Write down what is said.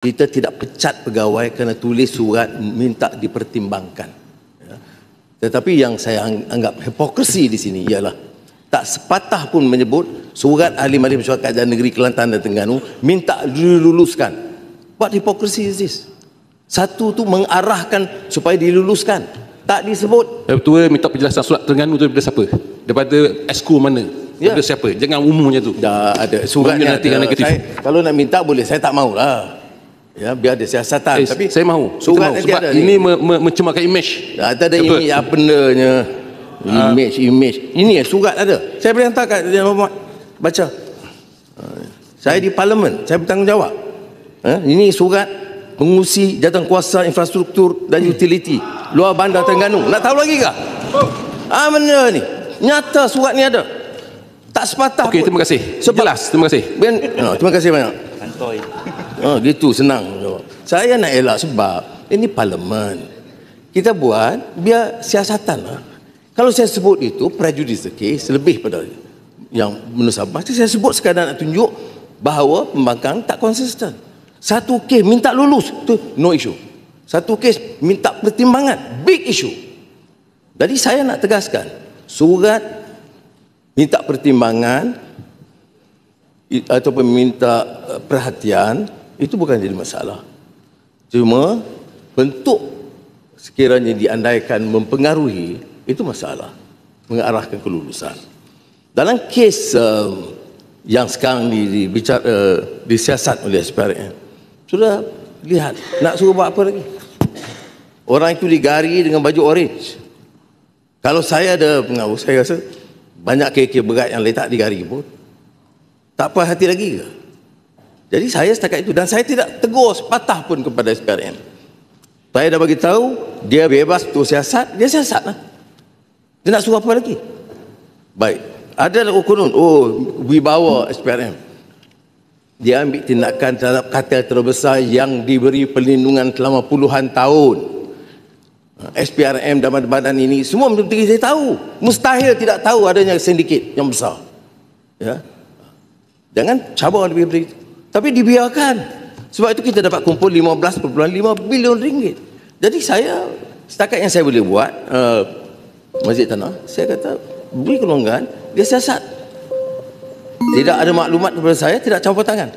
Kita tidak pecat pegawai kerana tulis surat minta dipertimbangkan. Ya. Tetapi yang saya anggap hipokrisi di sini ialah tak sepatah pun menyebut surat ahli-ahli mesyuarat kerajaan negeri Kelantan dan Terengganu minta diluluskan. What hipokrisi is this? Satu tu mengarahkan supaya diluluskan, tak disebut. Ketua minta penjelasan surat Terengganu tu daripada siapa? Daripada esko mana? Daripada siapa? Jangan umumnya tu. Dah ada suratnya ada. Kalau nak minta boleh, saya tak maulah. Ya, biar ada siasatan. Tapi saya mahu. Surat mahu. Sebab ini mencemarkan imej. Tak ada imej apa bendanya. Imej. Ini surat ada. Saya boleh hantar kat Yang Berhormat baca. Saya di parlimen, saya bertanggungjawab. Ini surat pengurusi jawatankuasa infrastruktur dan utility luar bandar Terengganu. Nak tahu lagi ke? Benda ni. Nyata surat ni ada. Tak sepatah pun. Okey, terima kasih. Jelas, terima kasih. Terima kasih banyak. Kantoi. Gitu senang. Saya nak elak sebab ini parlimen. Kita buat biar siasatan lah. Kalau saya sebut itu prejudice case lebih pada yang menusabah, saya sebut sekadar nak tunjuk bahawa pembangkang tak konsisten. Satu kes minta lulus tu no issue. Satu kes minta pertimbangan big issue. Jadi saya nak tegaskan surat minta pertimbangan ataupun minta perhatian itu bukan jadi masalah. Cuma bentuk sekiranya diandaikan mempengaruhi itu masalah, mengarahkan kelulusan. Dalam kes yang sekarang disiasat oleh SPRM, sudah lihat nak suruh buat apa lagi? Orang itu digari dengan baju orange. Kalau saya ada pengaruh, saya rasa banyak kes berat yang letak digari pun tak puas hati lagi ke? Jadi saya setakat itu, dan saya tidak tegur sepatah pun kepada SPRM. Saya dah bagi tahu dia bebas untuk siasat, dia siasat lah. Dia nak suruh apa lagi? Baik, ada ukurun, wibawa SPRM. Dia ambil tindakan terhadap kartel terbesar yang diberi perlindungan selama puluhan tahun. SPRM dan badan-badan ini semua menteri saya tahu. Mustahil tidak tahu adanya sindiket yang besar. Ya. Jangan cabar lebih dari itu. Tapi dibiarkan. Sebab itu kita dapat kumpul 15.5 bilion ringgit. Jadi saya, setakat yang saya boleh buat, Masjid Tanah, saya kata, beri kelonggaran, dia siasat. Tidak ada maklumat kepada saya, tidak campur tangan.